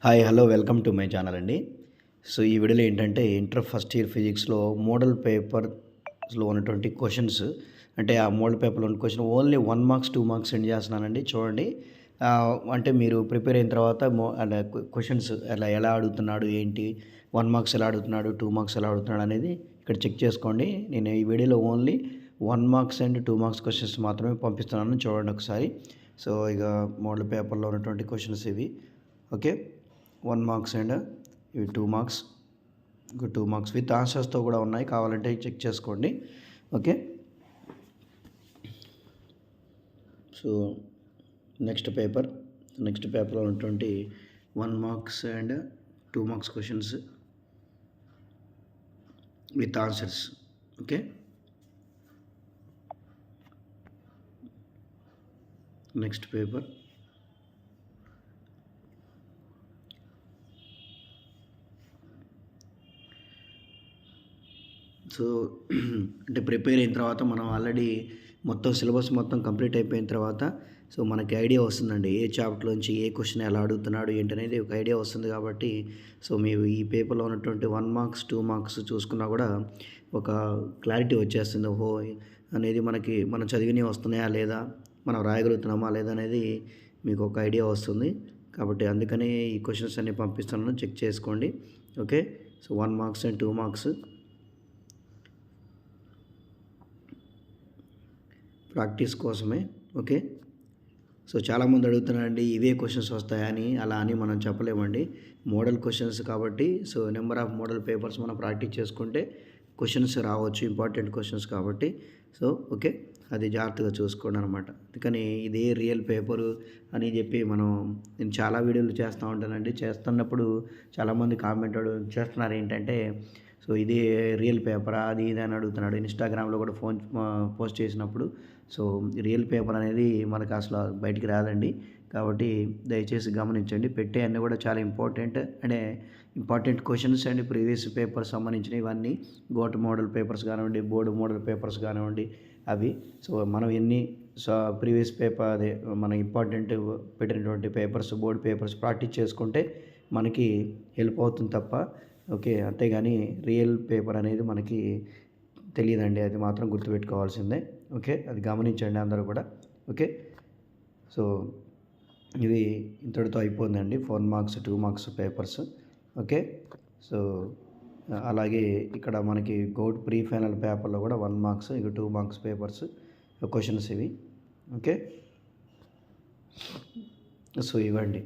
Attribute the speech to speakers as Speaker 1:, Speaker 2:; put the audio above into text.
Speaker 1: Hi hello welcome to my channel అండి. So ఈ వీడియోలో ఏంటంటే ఇంటర్ ఫస్ట్ ఇయర్ ఫిజిక్స్లో మోడల్ పేపర్స్లో ఉన్నటువంటి క్వశ్చన్స్, అంటే ఆ మోడల్ పేపర్లో ఉన్న question only 1 marks 2 marks send చేస్తున్నానండి. చూడండి, అంటే మీరు ప్రిపేర్ అయిన తర్వాత అలా క్వశ్చన్స్ ఎలా అడుగుతున్నాడు ఏంటి, 1 మార్క్స్ ఎలా అడుగుతున్నాడు, 2 మార్క్స్ ఎలా అడుగుతున్నాడు అనేది ఇక్కడ చెక్ చేసుకోండి. నేను ఈ వీడియోలో only 1 marks and 2 marks questions మాత్రమే పంపిస్తున్నాను, చూడండి ఒకసారి. సో ఇక మోడల్ పేపర్లో ఉన్నటువంటి క్వశ్చన్స్ ఇవి. ఓకే, 1 మార్క్స్ అండ్ ఇవి 2 మార్క్స్, ఇంకో 2 మార్క్స్ విత్ ఆన్సర్స్తో కూడా ఉన్నాయి, కావాలంటే చెక్ చేసుకోండి. ఓకే, సో నెక్స్ట్ పేపర్లో ఉన్నటువంటి 1 marks and 2 marks questions with answers. Okay, next paper so అంటే ప్రిపేర్ అయిన తర్వాత మనం ఆల్రెడీ మొత్తం సిలబస్ మొత్తం కంప్లీట్ అయిపోయిన తర్వాత సో మనకి ఐడియా వస్తుందండి, ఏ చాప్టర్లోంచి ఏ క్వశ్చన్ ఎలా అడుగుతున్నాడు ఏంటనేది ఒక ఐడియా వస్తుంది. కాబట్టి సో మీరు ఈ పేపర్లో ఉన్నటువంటి 1 మార్క్స్ 2 మార్క్స్ చూసుకున్నా కూడా ఒక క్లారిటీ వచ్చేస్తుంది. ఓహో అనేది మనం చదివినవి వస్తున్నాయా లేదా, మనం రాయగలుగుతున్నామా లేదా అనేది మీకు ఒక ఐడియా వస్తుంది. కాబట్టి అందుకనే ఈ క్వశ్చన్స్ అన్నీ పంపిస్తున్నాను, చెక్ చేసుకోండి. Okay, so 1 marks and 2 marks practice కోసమే. ఓకే, సో చాలామంది అడుగుతున్నారండి ఇవే క్వశ్చన్స్ వస్తాయని, అలా అని మనం చెప్పలేమండి. మోడల్ క్వశ్చన్స్ కాబట్టి so number of model papers మనం ప్రాక్టీస్ చేసుకుంటే క్వశ్చన్స్ రావచ్చు, ఇంపార్టెంట్ క్వశ్చన్స్ కాబట్టి. సో ఓకే, అది జాగ్రత్తగా చూసుకోండి అనమాట. అందుకని ఇదే రియల్ పేపరు అని చెప్పి నేను చాలా వీడియోలు చేస్తూ ఉంటానండి. చేస్తున్నప్పుడు చాలామంది కామెంట్ చేస్తున్నారు ఏంటంటే, సో ఇది రియల్ పేపరా అది ఇది అని అడుగుతున్నాడు. ఇన్స్టాగ్రామ్లో కూడా పోస్ట్ చేసినప్పుడు సో రియల్ పేపర్ అనేది మనకు అసలు బయటికి రాదండి. కాబట్టి దయచేసి గమనించండి, పెట్టే అన్నీ కూడా చాలా important questions and previous papers సంబంధించినవి ఇవన్నీ. గోట్ మోడల్ పేపర్స్ కానివ్వండి, బోర్డు మోడల్ పేపర్స్ కానివ్వండి అవి. సో మనం ఎన్ని ప్రీవియస్ పేపర్ అదే మన ఇంపార్టెంట్ పెట్టినటువంటి పేపర్స్, బోర్డు పేపర్స్ ప్రాక్టీస్ చేసుకుంటే మనకి హెల్ప్ అవుతుంది తప్ప. ఓకే, అంతేగాని రియల్ పేపర్ అనేది మనకి తెలియదండి, అది మాత్రం గుర్తుపెట్టుకోవాల్సిందే. ఓకే, అది గమనించండి అందరూ కూడా. ఓకే, సో ఇవి ఇంతటితో అయిపోయిందండి 4 marks 2 marks papers. Okay, so అలాగే ఇక్కడ మనకి గోల్డ్ ప్రీ ఫైనల్ పేపర్లో కూడా 1 మార్క్స్ ఇక 2 మార్క్స్ పేపర్స్ క్వశ్చన్స్ ఇవి. ఓకే, సో ఇవ్వండి.